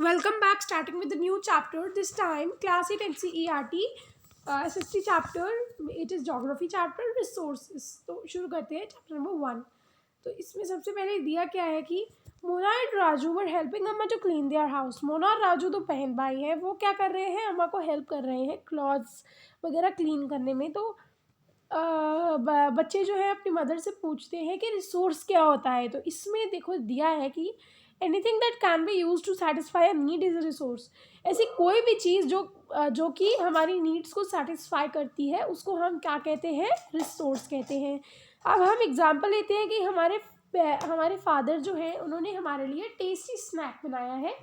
Welcome back, starting with the new chapter. This time, Class 8 NCERT SST chapter. It is Geography chapter, Resources. तो शुरू करते हैं chapter number 1. तो इसमें सबसे पहले दिया क्या है कि Mona and Raju were helping Amma to clean their house. Mona और राजू दो बहन भाई हैं. वो क्या कर रहे हैं, अम्मा को हेल्प कर रहे हैं क्लॉथ्स वगैरह क्लीन करने में. तो बच्चे जो है अपनी मदर से पूछते हैं कि रिसोर्स क्या होता है. तो इसमें देखो दिया है कि anything that can be use to satisfy a need is a resource. ऐसी कोई भी चीज़ जो कि हमारी नीड्स को सेटिस्फाई करती है उसको हम क्या कहते हैं, रिसोर्स कहते हैं. अब हम एग्जांपल लेते हैं कि हमारे फादर जो है उन्होंने हमारे लिए टेस्टी स्नैक बनाया है.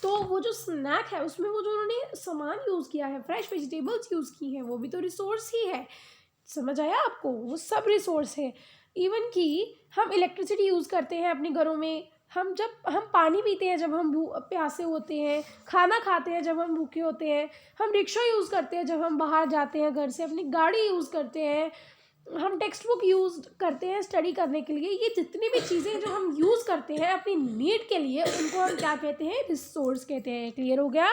तो वो जो स्नैक है उसमें वो जो उन्होंने सामान यूज़ किया है, फ्रेश वेजिटेबल्स यूज़ की हैं, वो भी तो रिसोर्स ही है. समझ आया आपको? वो सब रिसोर्स है. इवन कि हम इलेक्ट्रिसिटी यूज़ करते हैं अपने घरों में. हम पानी पीते हैं जब हम प्यासे होते हैं, खाना खाते हैं जब हम भूखे होते हैं, हम रिक्शा यूज़ करते हैं जब हम बाहर जाते हैं घर से, अपनी गाड़ी यूज़ करते हैं, हम टेक्स्ट बुक यूज़ करते हैं स्टडी करने के लिए. ये जितनी भी चीज़ें जो हम यूज़ करते हैं अपनी नीड के लिए, उनको हम क्या कहते हैं, रिसोर्स कहते हैं. क्लियर हो गया?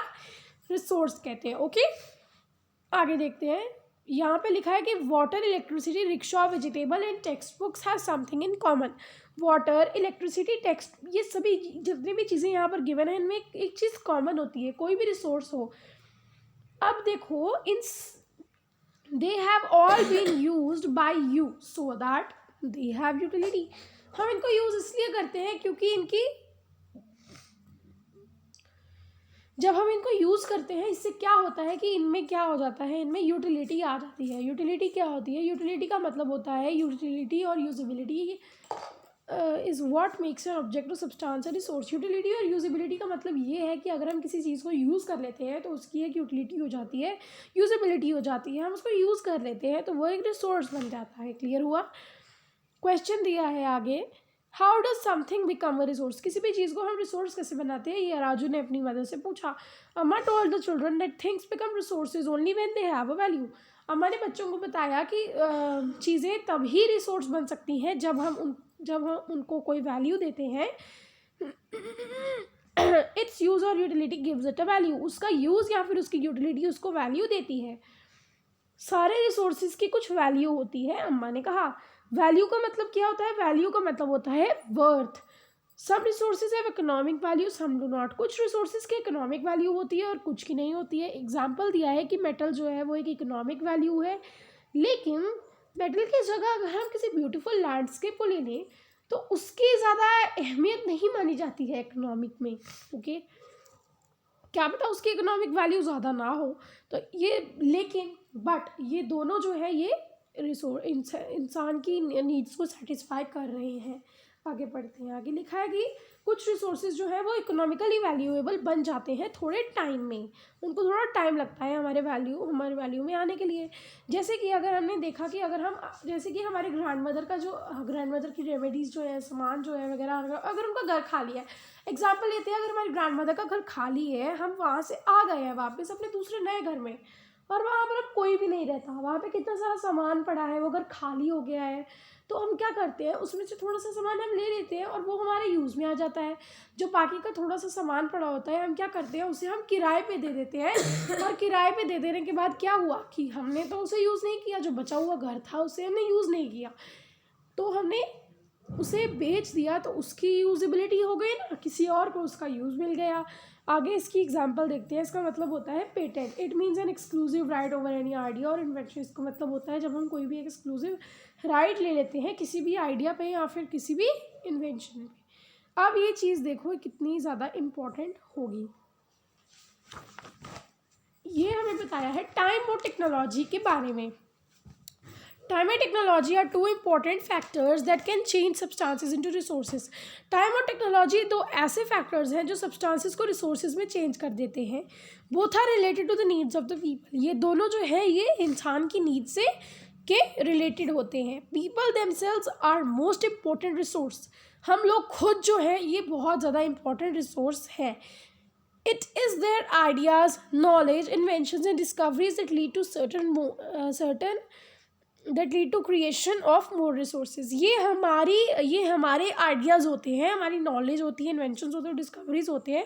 रिसोर्स कहते हैं. ओके, आगे देखते हैं. यहाँ पे लिखा है कि water, electricity, rickshaw, vegetable and text books have something in common. Water, electricity, text, ये सभी जितनी भी चीज़ें यहाँ पर गिवन है इनमें एक चीज़ कॉमन होती है, कोई भी रिसोर्स हो. अब देखो they have all been used by you so that they have utility. हम इनको यूज़ इसलिए करते हैं क्योंकि जब हम इनको यूज़ करते हैं इससे क्या होता है कि इनमें क्या हो जाता है, इनमें यूटिलिटी आ जाती है. यूटिलिटी क्या होती है? यूटिलिटी का मतलब होता है, यूटिलिटी और usability is what makes an object और सब्सटेंस अ रिसोर्स. यूटिलिटी और यूजेबिलिटी का मतलब ये है कि अगर हम किसी चीज़ को यूज़ कर लेते हैं तो उसकी एक यूटिलिटी हो जाती है, यूजेबिलिटी हो जाती है. हम उसको यूज़ कर लेते हैं तो वो एक रिसोर्स बन जाता है. क्लियर हुआ? क्वेश्चन दिया है आगे, how does something become a resource. किसी भी चीज़ को हम रिसोर्स कैसे बनाते हैं, ये राजू ने अपनी मदर से पूछा. अम्मा told the children that things become resources only when they have a value. अम्मा ने बच्चों को बताया कि चीज़ें तभी रिसोर्स बन सकती हैं जब हम उनको कोई वैल्यू देते हैं. इट्स यूज़ और utility gives it a value. उसका यूज़ या फिर उसकी यूटिलिटी उसको वैल्यू देती है. सारे रिसोर्सेज की कुछ वैल्यू होती है, अम्मा ने कहा. वैल्यू का मतलब क्या होता है? वैल्यू का मतलब होता है worth. Some resources have economic value, some do not. कुछ रिसोर्सेज की इकोनॉमिक वैल्यू होती है और कुछ की नहीं होती है. एग्जाम्पल दिया है कि मेटल जो है वो एक इकोनॉमिक वैल्यू है, लेकिन मेटल की जगह अगर हम किसी ब्यूटीफुल लैंडस्केप को ले लें तो उसकी ज़्यादा अहमियत नहीं मानी जाती है इकोनॉमिक में. ओके, क्या पता उसकी इकोनॉमिक वैल्यू ज़्यादा ना हो. तो ये लेकिन बट ये दोनों जो है ये इंसान की नीड्स को सेटिस्फाई कर रहे हैं. आगे पढ़ते हैं. आगे लिखा है कि कुछ रिसोर्सेज जो है वो इकोनॉमिकली वैल्यूएबल बन जाते हैं थोड़े टाइम में. उनको थोड़ा टाइम लगता है हमारे वैल्यू में आने के लिए. जैसे कि अगर हमने देखा कि जैसे कि हमारे ग्रैंड मदर की रेमेडीज़ जो है, सामान जो है वगैरह, अगर उनका घर खाली है, एग्जाम्पल लेते हैं, अगर हमारी ग्रैंड मदर का घर खाली है, हम वहाँ से आ गए हैं वापस अपने दूसरे नए घर में और वहाँ पर अब कोई भी नहीं रहता, वहाँ पे कितना सारा सामान पड़ा है, वो घर खाली हो गया है, तो हम क्या करते हैं, उसमें से थोड़ा सा सामान हम ले लेते हैं और वो हमारे यूज़ में आ जाता है. जो बाकी का थोड़ा सा सामान पड़ा होता है हम क्या करते हैं, उसे हम किराए पे दे देते हैं. और किराए पे दे देने के बाद क्या हुआ कि हमने तो उसे यूज़ नहीं किया, जो बचा हुआ घर था उसे हमने यूज़ नहीं किया, तो हमने उसे बेच दिया, तो उसकी यूजेबिलिटी हो गई ना, किसी और को उसका यूज़ मिल गया. आगे इसकी एग्जांपल देखते हैं. इसका मतलब होता है patent. It means an exclusive right over any idea और इन्वेंशन. इसका मतलब होता है जब हम कोई भी एक एक्सक्लूसिव राइट ले लेते हैं किसी भी आइडिया पे या फिर किसी भी इन्वेंशन पे. अब ये चीज़ देखो कितनी ज़्यादा इम्पोर्टेंट होगी. ये हमें बताया है टाइम और टेक्नोलॉजी के बारे में. Time and technology are two important factors that can change substances into resources. Time और technology दो ऐसे factors हैं जो substances को resources में change कर देते हैं. Both are related to the needs of the people. ये दोनों जो है ये इंसान की needs से के related होते हैं. People themselves are most important resource. हम लोग खुद जो हैं ये बहुत ज़्यादा important resource है. It is their ideas, knowledge, inventions and discoveries that lead to certain that lead to creation of more resources. ये हमारे आइडियाज़ होते हैं, हमारी नॉलेज होती है, इन्वेंशंस होते हैं, डिस्कवरीज होते हैं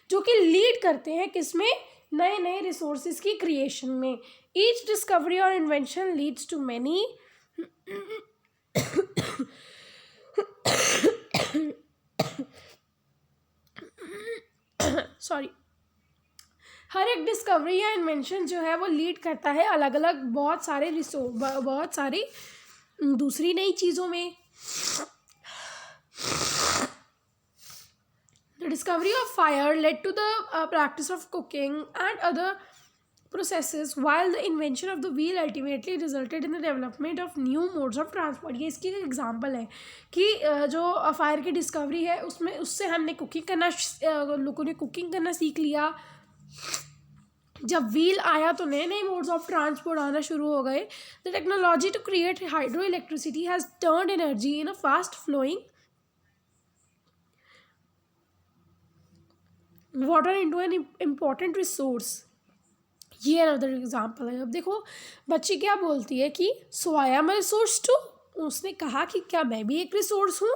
जो कि लीड करते हैं किसमें, नए नए रिसोर्सेज की क्रिएशन में। ईच डिस्कवरी और invention leads to many sorry, हर एक डिस्कवरी या इन्वेंशन जो है वो लीड करता है अलग अलग बहुत सारी दूसरी नई चीज़ों में। The discovery of fire led to the practice of cooking and other processes, while the invention of the wheel ultimately resulted in the development of new modes of transport। ये इसकी एक एग्जांपल है कि जो फायर की discovery है उससे हमने लोगों ने कुकिंग करना सीख लिया। जब व्हील आया तो नए नए मोड्स ऑफ ट्रांसपोर्ट आना शुरू हो गए। The technology to create hydro electricity has turned energy in a fast flowing water into an important resource. ये अनदर एग्जाम्पल है। अब देखो बच्ची क्या बोलती है कि so I am a resource too. उसने कहा कि क्या मैं भी एक रिसोर्स हूँ?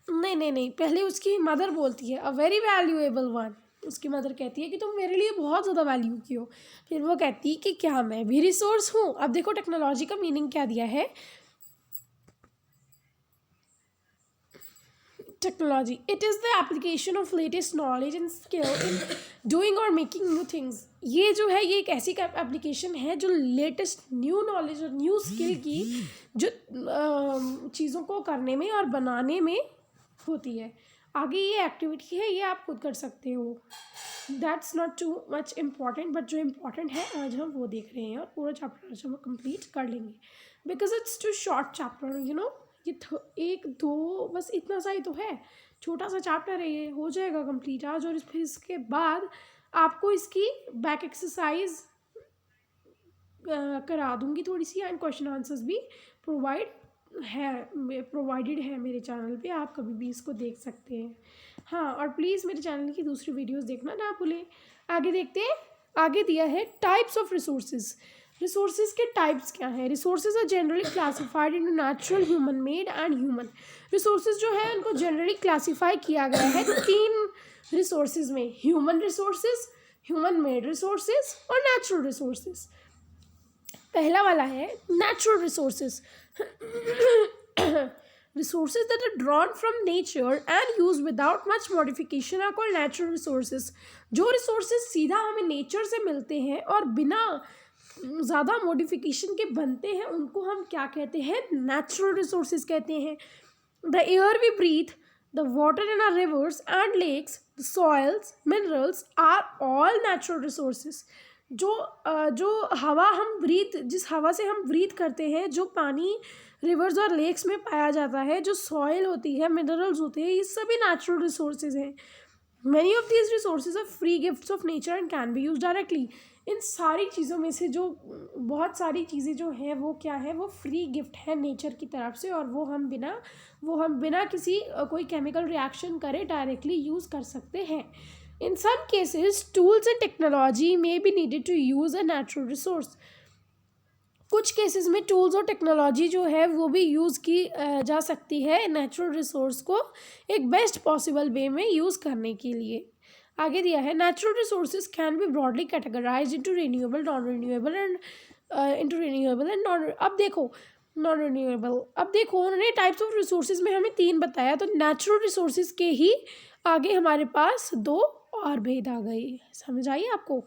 नहीं, पहले उसकी मदर बोलती है अ वेरी वैल्यूएबल वन। उसकी मदर कहती है कि तुम मेरे लिए बहुत ज़्यादा वैल्यू की हो। फिर वो कहती है कि क्या मैं भी रिसोर्स हूँ? अब देखो टेक्नोलॉजी का मीनिंग क्या दिया है। Technology, it is the application of latest knowledge and skill in doing or making new things। ये जो है ये एक ऐसी एप्लीकेशन है जो लेटेस्ट न्यू नॉलेज और न्यू स्किल की जो चीज़ों को करने में और बनाने में होती है। आगे ये एक्टिविटी है, ये आप खुद कर सकते हो। That's not too much important, but जो इम्पॉर्टेंट है आज हम वो देख रहे हैं और पूरा चैप्टर आज हम कंप्लीट कर लेंगे because it's too short chapter, you know. ये एक दो बस इतना सा ही तो है, छोटा सा चैप्टर है, ये हो जाएगा कंप्लीट आज। और फिर इसके बाद आपको इसकी बैक एक्सरसाइज करा दूंगी थोड़ी सी, एंड क्वेश्चन आंसर्स भी प्रोवाइडेड है मेरे चैनल पे, आप कभी भी इसको देख सकते हैं। हाँ, और प्लीज़ मेरे चैनल की दूसरी वीडियोस देखना ना भूलें। आगे देखते हैं। आगे दिया है टाइप्स ऑफ रिसोर्सेज। रिसोर्सेज के टाइप्स क्या हैं? Resources are generally classified into natural, human made and human. Resources जो है उनको जनरली क्लासिफाई किया गया है 3 रिसोर्सेज में, human resources, human made resources और नेचुरल रिसोर्सेज। पहला वाला है natural resources. Resources that are drawn from nature and used without much modification are called natural resources। जो resources सीधा हमें nature से मिलते हैं और बिना ज़्यादा मॉडिफिकेशन के बनते हैं उनको हम क्या कहते हैं? नेचुरल रिसोर्सेज कहते हैं। The air we breathe, the water in our rivers and lakes, the soils, minerals are all natural resources. जो हवा हम जिस हवा से हम ब्रीथ करते हैं, जो पानी रिवर्स और लेक्स में पाया जाता है, जो सॉइल होती है, मिनरल्स होते हैं, ये सभी नेचुरल रिसोर्सेज हैं। Many of these resources are free gifts of nature and can be use directly. इन सारी चीज़ों में से जो बहुत सारी चीज़ें जो हैं वो क्या है? वो फ्री गिफ्ट है नेचर की तरफ से, और वो हम बिना किसी कोई केमिकल रिएक्शन करे डायरेक्टली यूज़ कर सकते हैं। In some cases tools and technology may be needed to use a natural resource. कुछ केसेस में टूल्स और टेक्नोलॉजी जो है वो भी यूज़ की जा सकती है नेचुरल रिसोर्स को एक बेस्ट पॉसिबल वे में यूज़ करने के लिए। आगे दिया है natural resources can be broadly categorised into renewable, non renewable and non. अब देखो नॉन रिन्यूएबल, अब देखो उन्होंने टाइप्स ऑफ रिसोर्सेज में हमें 3 बताया, तो नेचुरल रिसोर्सेज के ही आगे हमारे पास 2 और भेद आ गए। समझ आई आपको?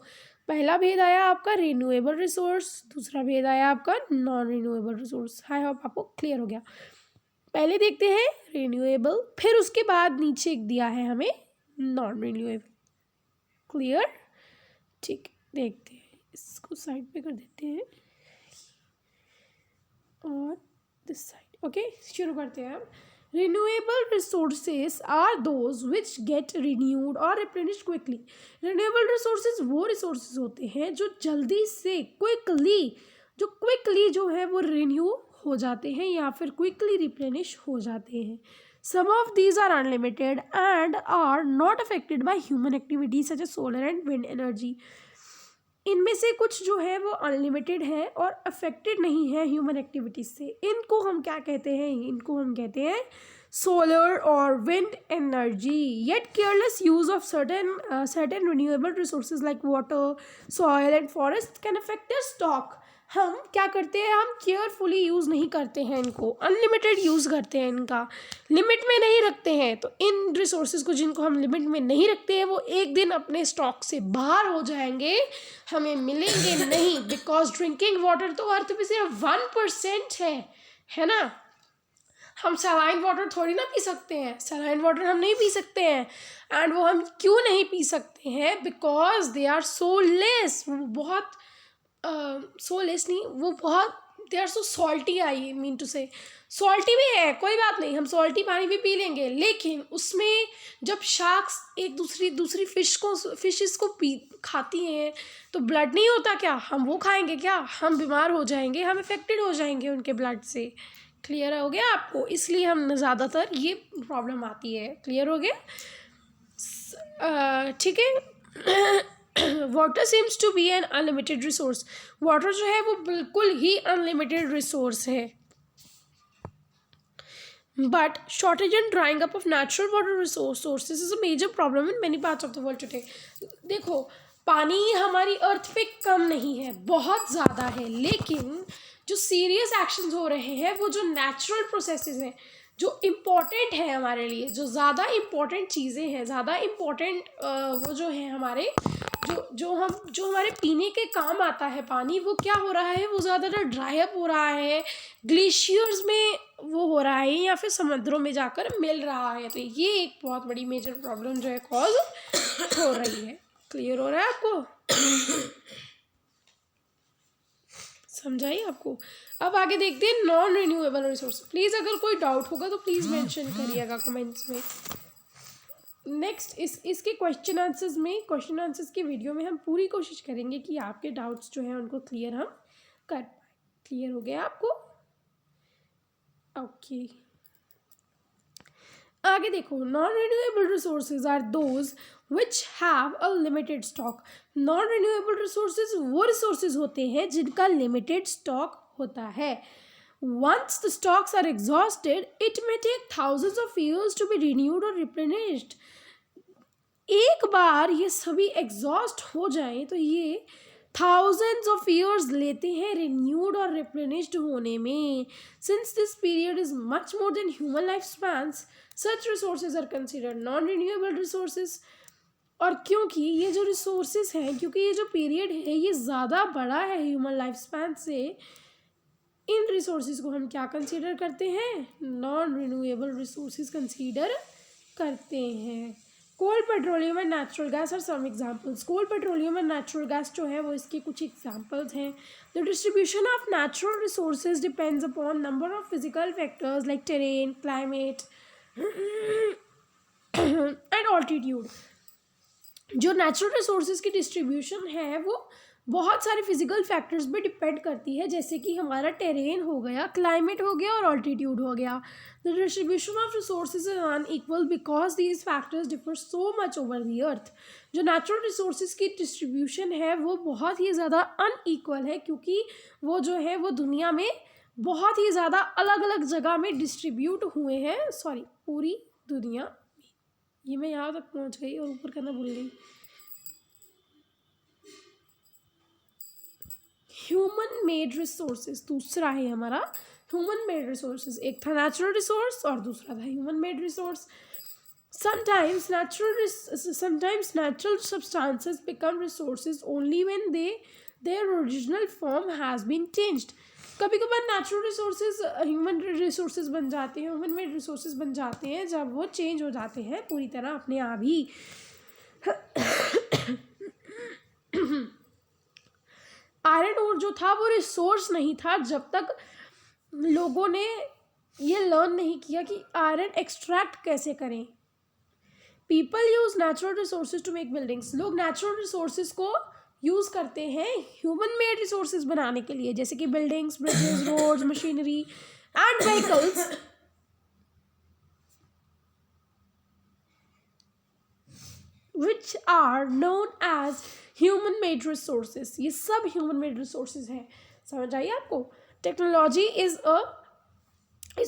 पहला भेद आया आपका रिन्यूएबल रिसोर्स, दूसरा भेद आया आपका non renewable resource. I hope आपको क्लियर हो गया। पहले देखते हैं रिन्यूएबल, फिर उसके बाद नीचे दिया है हमें नॉन रिन्यूएबल। क्लियर? ठीक, देखते हैं, इसको साइड पे कर देते हैं और दिस साइड। ओके, शुरू करते हैं। Renewable resources are those which get renewed or replenished quickly। Renewable resources वो resources होते हैं जो जल्दी से क्विकली जो है वो रिन्यू हो जाते हैं या फिर क्विकली रिप्लेनिश हो जाते हैं। Some of these are unlimited and are not affected by human activities such as solar and wind energy। इनमें से कुछ जो है वो अनलिमिटेड है और अफेक्टेड नहीं है ह्यूमन एक्टिविटीज से। इनको हम क्या कहते हैं? इनको हम कहते हैं सोलर और wind energy. Yet careless use of certain renewable resources like water, soil and forest can affect their stock। हम क्या करते हैं? हम केयरफुली यूज़ नहीं करते हैं इनको, अनलिमिटेड यूज़ करते हैं इनका, लिमिट में नहीं रखते हैं। तो इन रिसोर्सेज को जिनको हम लिमिट में नहीं रखते हैं वो एक दिन अपने स्टॉक से बाहर हो जाएंगे, हमें मिलेंगे नहीं। बिकॉज ड्रिंकिंग वाटर तो अर्थ पे सिर्फ 1% है ना। हम सलाइन वाटर थोड़ी ना पी सकते हैं, सलाइन वाटर हम नहीं पी सकते हैं। एंड वो हम क्यों नहीं पी सकते हैं? Because they are so less, वो बहुत सो लेस नहीं, वो बहुत they are so salty. I mean to say salty भी है, कोई बात नहीं, हम सॉल्टी पानी भी पी लेंगे, लेकिन उसमें जब शार्क्स एक दूसरी फिशेस को पी खाती हैं तो ब्लड नहीं होता क्या? हम वो खाएंगे क्या? हम बीमार हो जाएंगे, हम अफेक्टेड हो जाएंगे उनके ब्लड से। क्लियर हो गया आपको? इसलिए हम ज़्यादातर ये प्रॉब्लम आती है। क्लियर हो गया? ठीक है। Water seems to be an unlimited resource. Water जो है वो बिल्कुल ही अनलिमिटेड रिसोर्स है। But shortage and drying up of natural water resources is a major problem in many parts of the world today. देखो, पानी हमारी अर्थ पे कम नहीं है, बहुत ज़्यादा है, लेकिन जो सीरियस एक्शंस हो रहे हैं वो जो नेचुरल प्रोसेसेस हैं, जो इम्पोर्टेंट है हमारे लिए, जो ज़्यादा इम्पोर्टेंट चीज़ें हैं, ज़्यादा इम्पोर्टेंट वो जो है हमारे जो हमारे पीने के काम आता है पानी, वो क्या हो रहा है? वो ज़्यादातर ड्राई अप हो रहा है, ग्लेशियर्स में वो हो रहा है, या फिर समुद्रों में जाकर मिल रहा है। तो ये एक बहुत बड़ी मेजर प्रॉब्लम जो है कॉज हो रही है। क्लियर हो रहा है आपको? समझाइए आपको। अब आगे देखते हैं नॉन रिन्यूएबल रिसोर्स। प्लीज़ अगर कोई डाउट होगा तो प्लीज़ मेंशन करिएगा कमेंट्स में। नेक्स्ट इसके क्वेश्चन आंसर्स की वीडियो में हम पूरी कोशिश करेंगे कि आपके डाउट्स जो हैं उनको क्लियर हम कर पाए। क्लियर हो गया आपको? ओके, आगे देखो। Non renewable resources are those which have a limited stock. Non renewable resources वो रिसोर्सेज होते हैं जिनका लिमिटेड स्टॉक होता है। Once the stocks are exhausted, it may take thousands of years to be renewed or replenished। एक बार ये सभी exhaust हो जाएं तो ये thousands of years लेते हैं renewed और replenished होने में। Since this period is much more than human lifespans, such resources are considered non-renewable resources। और क्योंकि ये जो रिसोर्सेज हैं, क्योंकि ये जो पीरियड है ये ज़्यादा बड़ा है ह्यूमन लाइफ स्पैन से, इन रिसोर्सेज को हम क्या कंसीडर करते हैं? नॉन रिन्यूएबल रिसोर्सेज कंसीडर करते हैं। Coal, petroleum and natural gas are some examples. Coal, petroleum and natural gas जो है वो इसके कुछ एग्जांपल्स हैं। The distribution of natural resources depends upon number of physical factors like terrain, climate and altitude. जो natural resources की distribution है वो बहुत सारे फिजिकल फैक्टर्स पे डिपेंड करती है, जैसे कि हमारा टेरेन हो गया, क्लाइमेट हो गया और ऑल्टीट्यूड हो गया। The distribution of resources is unequal because these factors differ so much over the earth. जो नेचुरल रिसोर्सेज की डिस्ट्रीब्यूशन है वो बहुत ही ज़्यादा अनइक्वल है, क्योंकि वो जो है वो दुनिया में बहुत ही ज़्यादा अलग अलग जगह में डिस्ट्रीब्यूट हुए हैं। सॉरी, पूरी दुनिया में। ये मैं यहाँ तक पहुँच गई और ऊपर करना भूल गई। ह्यूमन मेड रिसोर्सेज दूसरा है हमारा ह्यूमन मेड रिसोर्सेज। एक था नेचुरल रिसोर्स और दूसरा था human made resource. sometimes natural substances become resources only when their original form has been changed। कभी कभार नेचुरल रिसोर्सेज ह्यूमन रिसोर्सेज बन जाते हैं, ह्यूमन मेड रिसोर्सेज बन जाते हैं जब वो चेंज हो जाते हैं पूरी तरह अपने आप ही। आयरन ओर जो था वो रिसोर्स नहीं था जब तक लोगों ने ये लर्न नहीं किया कि आयरन एक्सट्रैक्ट कैसे करें। People use natural resources to make buildings. लोग नेचुरल रिसोर्सेज को यूज करते हैं ह्यूमन मेड रिसोर्सेज बनाने के लिए, जैसे कि buildings, bridges, roads, machinery and vehicles. which are known as human made resources, ये सब ह्यूमन मेड रिसोर्सेज हैं। समझ आइए आपको? Technology is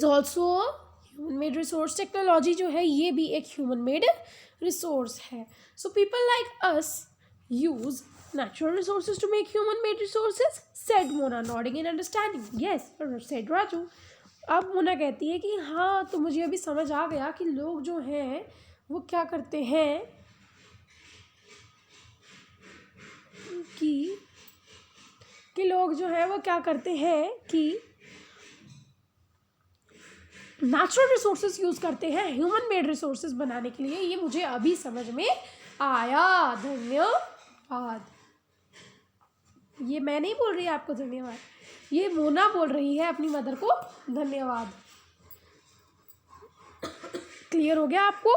also human made resource. Technology जो है ये भी एक ह्यूमन मेड रिसोर्स है। So people like us use natural resources to make human made resources, said Mona, nodding in understanding. Yes, said Raju. अब मोना कहती है कि हाँ, तो मुझे अभी समझ आ गया कि लोग जो हैं वो क्या करते हैं कि लोग जो है वो क्या करते हैं कि नेचुरल रिसोर्सेज यूज़ करते हैं ह्यूमन मेड रिसोर्सेज बनाने के लिए। ये मुझे अभी समझ में आया। धन्यवाद। ये मैं नहीं बोल रही आपको धन्यवाद, ये मोना बोल रही है अपनी मदर को धन्यवाद। क्लियर हो गया आपको?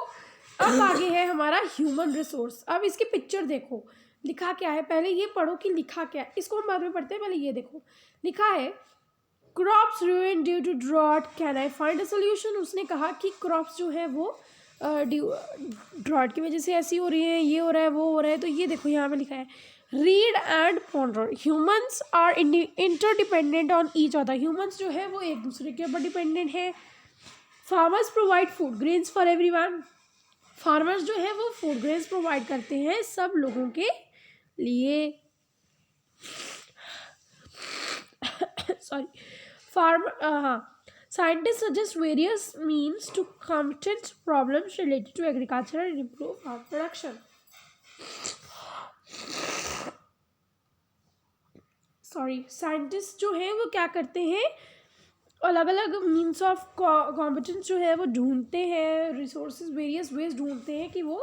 अब आगे है हमारा ह्यूमन रिसोर्स। अब इसकी पिक्चर देखो, लिखा क्या है, पहले ये पढ़ो कि लिखा क्या है, इसको हम बाद में पढ़ते हैं। पहले ये देखो, लिखा है crops ruined due to drought, can I find a solution. उसने कहा कि क्रॉप्स जो है वो ड्रॉट की वजह से ऐसी हो रही है, ये हो रहा है, वो हो रहा है। तो ये देखो यहाँ पे लिखा है read and ponder, humans are interdependent on each other. Humans जो है वो एक दूसरे के ऊपर डिपेंडेंट है। Farmers provide food grains for everyone, farmers जो है वो फूड ग्रेन्स प्रोवाइड करते हैं सब लोगों के लिए। Sorry, scientists suggest various means to combat problems related to agriculture and improve farm production. Scientist जो हैं वो क्या करते हैं, अलग अलग मीन्स ऑफ कॉम्पिटेंस जो है वो ढूंढते हैं, रिसोर्सेज वेरियस वेज ढूंढते हैं कि वो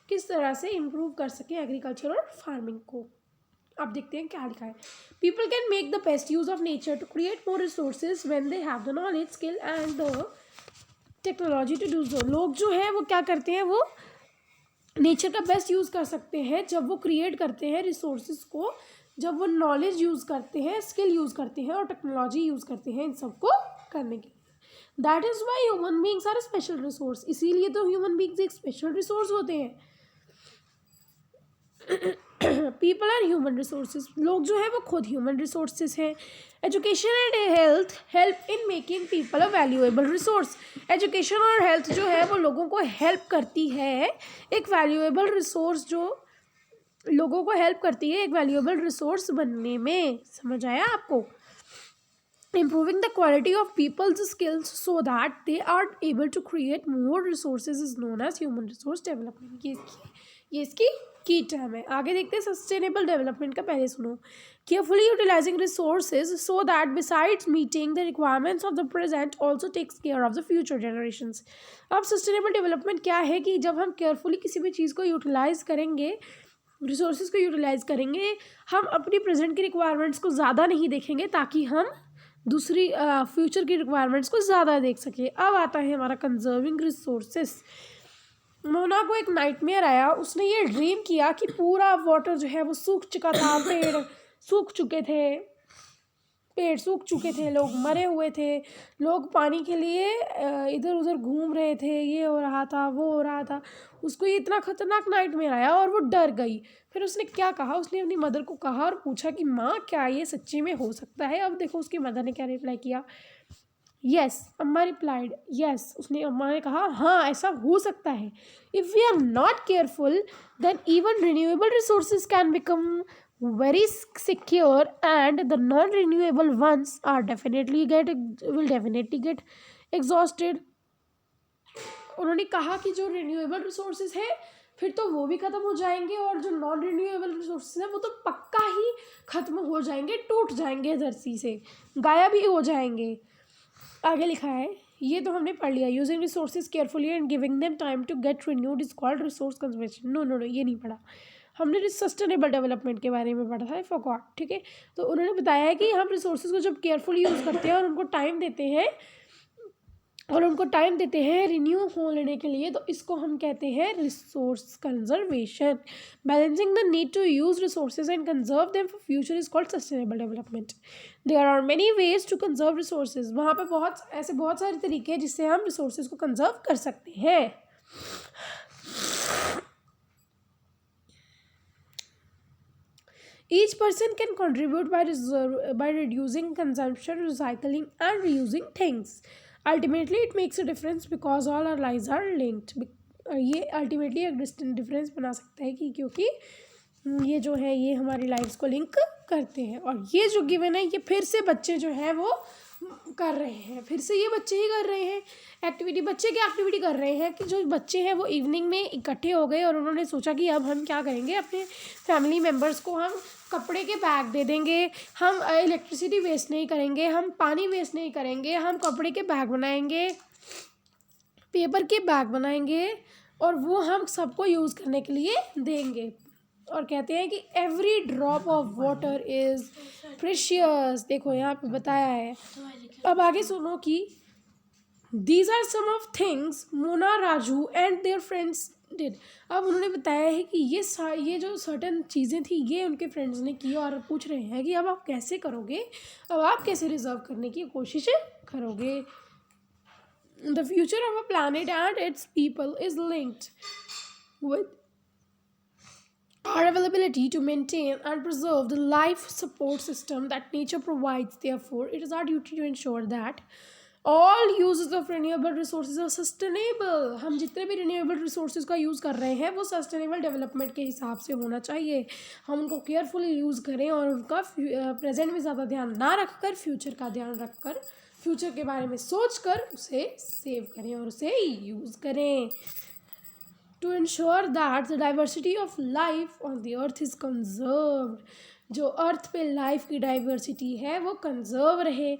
किस तरह से इम्प्रूव कर सकें एग्रीकल्चर और फार्मिंग को। अब देखते हैं क्या लिखा है। People can make the best use of nature to create more resources when they have the knowledge, skill and the technology to do so. लोग जो है वो क्या करते हैं, वो नेचर का बेस्ट यूज़ कर सकते हैं जब वो क्रिएट करते हैं रिसोर्सेज को, जब वो नॉलेज यूज़ करते हैं, स्किल यूज़ करते हैं और टेक्नोलॉजी यूज़ करते हैं इन सबको करने के लिए। That is why human beings are special resource, इसीलिए तो ह्यूमन बींग्स एक स्पेशल रिसोर्स होते हैं। पीपल आर ह्यूमन रिसोर्सेज, लोग जो है वो खुद ह्यूमन रिसोर्सेज हैं। Education and health help in making people a valuable resource. Education और हेल्थ जो है वो लोगों को हेल्प करती है, एक वैल्यूएबल रिसोर्स जो लोगों को हेल्प करती है एक वैल्यूएबल रिसोर्स बनने में। समझ आया आपको? Improving the quality of people's skills so that they are able to create more resources is known as human resource development. ये इसकी की टर्म है। आगे देखते हैं सस्टेनेबल डेवलपमेंट का। पहले सुनो, carefully utilising resources so that besides meeting the requirements of the present also takes care of the future generations. अब सस्टेनेबल डेवलपमेंट क्या है कि जब हम केयरफुली किसी भी चीज़ को यूटिलाइज करेंगे, रिसोर्सेज को यूटिलाइज करेंगे, हम अपनी प्रेजेंट की रिक्वायरमेंट्स को ज़्यादा नहीं देखेंगे ताकि हम दूसरी फ्यूचर की रिक्वायरमेंट्स को ज़्यादा देख सके। अब आता है हमारा कंजर्विंग रिसोर्सेज। मोना को एक नाइटमेयर आया, उसने ये ड्रीम किया कि पूरा वाटर जो है वो सूख चुका था, पेड़ सूख चुके थे, लोग मरे हुए थे, लोग पानी के लिए इधर उधर घूम रहे थे, ये हो रहा था, वो हो रहा था। उसको ये इतना खतरनाक नाइटमेयर आया और वो डर गई। फिर उसने क्या कहा, उसने अपनी मदर को कहा और पूछा कि माँ क्या ये सच्ची में हो सकता है? अब देखो उसकी मदर ने क्या रिप्लाई किया। यस, अम्मा रिप्लाइड यस। अम्मा ने कहा हाँ ऐसा हो सकता है। If we are not careful then even renewable resources can become very secure and the non-renewable ones are definitely get exhausted. उन्होंने कहा कि जो रिन्यूएबल रिसोर्सेज है फिर तो वो भी ख़त्म हो जाएंगे और जो नॉन रिन्यूएबल रिसोर्सेज है वो तो पक्का ही ख़त्म हो जाएंगे, टूट जाएंगे, धरती से गायब ही हो जाएंगे। आगे लिखा है, ये तो हमने पढ़ लिया। Using resources carefully and giving them time to get renewed is called resource conservation. No ये नहीं पढ़ा हमने, सस्टेनेबल डेवलपमेंट के बारे में पढ़ा था, फॉरगॉट। ठीक है, तो उन्होंने बताया है कि हम रिसोर्सेज को जब केयरफुली यूज़ करते हैं और उनको टाइम देते हैं रिन्यू होने के लिए, तो इसको हम कहते हैं resource conservation. Balancing the need to use resources and conserve them for future is called sustainable development. There are many ways to conserve resources. वहाँ पे बहुत सारे तरीके हैं जिससे हम रिसोर्सेज को कंजर्व कर सकते हैं। Each person can contribute by reducing consumption, recycling, and reusing things. Ultimately, it makes a difference because all our lives are linked. ये अल्टीमेटली एक डिफरेंस बना सकता है कि क्योंकि ये जो है ये हमारी लाइफ्स को लिंक करते हैं। और ये जो गिवन है ये फिर से बच्चे जो है वो कर रहे हैं, फिर से ये बच्चे ही कर रहे हैं एक्टिविटी। बच्चे क्या एक्टिविटी कर रहे हैं कि जो बच्चे हैं वो इवनिंग में इकट्ठे हो गए और उन्होंने सोचा कि अब हम क्या करेंगे, अपने फैमिली मेम्बर्स को हम कपड़े के बैग दे देंगे, हम इलेक्ट्रिसिटी वेस्ट नहीं करेंगे, हम पानी वेस्ट नहीं करेंगे, हम कपड़े के बैग बनाएंगे, पेपर के बैग बनाएंगे और वो हम सबको यूज़ करने के लिए देंगे। और कहते हैं कि every drop of water is precious. देखो यहाँ पे बताया है। अब आगे सुनो कि these are some of things Mona, Raju and their friends did. अब उन्होंने बताया है कि ये जो सर्टन चीज़ें थी ये उनके फ्रेंड्स ने की और पूछ रहे हैं कि अब आप कैसे करोगे, अब आप कैसे रिजर्व करने की कोशिश करोगे। The future of a planet and its people is linked with our availability to maintain and preserve the life support system that nature provides. Therefore, it is our duty to ensure that all uses of renewable resources are sustainable. हम जितने भी renewable resources का use कर रहे हैं वो sustainable development के हिसाब से होना चाहिए। हम उनको केयरफुली यूज़ करें और उनका प्रेजेंट में ज़्यादा ध्यान ना रखकर फ्यूचर का ध्यान रखकर फ्यूचर के बारे में सोचकर उसे सेव करें और उसे यूज़ करें। To ensure that the diversity of life on the earth is conserved. जो अर्थ पे लाइफ की डाइवर्सिटी है वो कंजर्व रहे,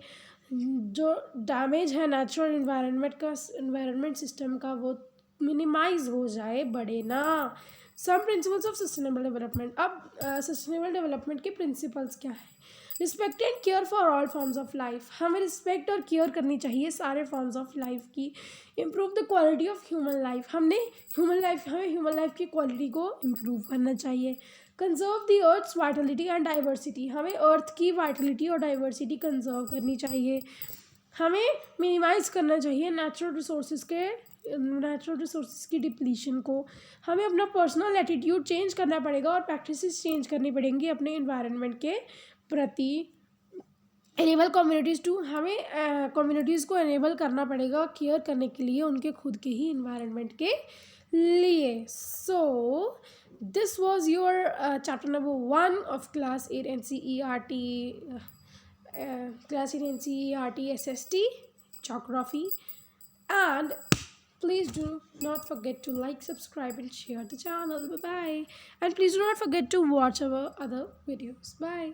जो डैमेज है नेचुरल इन्वायरमेंट सिस्टम का वो मिनिमाइज हो जाए, बढ़े ना। Some principles of sustainable development. अब सस्टेनेबल डेवलपमेंट के प्रिंसिपल्स क्या हैं? Respect and care for all forms of life. हमें रिस्पेक्ट और केयर करनी चाहिए सारे फॉर्म्स ऑफ लाइफ की। Improve the quality of human life. हमें ह्यूमन लाइफ की क्वालिटी को इम्प्रूव करना चाहिए। Conserve the earth's vitality and diversity. हमें अर्थ की वाइटलिटी और डाइवर्सिटी कंजर्व करनी चाहिए। हमें मिनिमाइज़ करना चाहिए नेचुरल रिसोर्सेज की डिप्लीशन को। हमें अपना पर्सनल एटीट्यूड चेंज करना पड़ेगा और प्रैक्टिसेस चेंज करनी पड़ेंगी अपने इन्वायरमेंट के प्रति। Enable communities to. हमें कम्युनिटीज़ को एनेबल करना पड़ेगा केयर करने के लिए उनके खुद के ही इन्वायरमेंट के लिए। So this was your chapter number 1 of class 8 NCERT SST Geography. And please do not forget to like, subscribe and share the channel. Bye bye. And please do not forget to watch our other videos. Bye.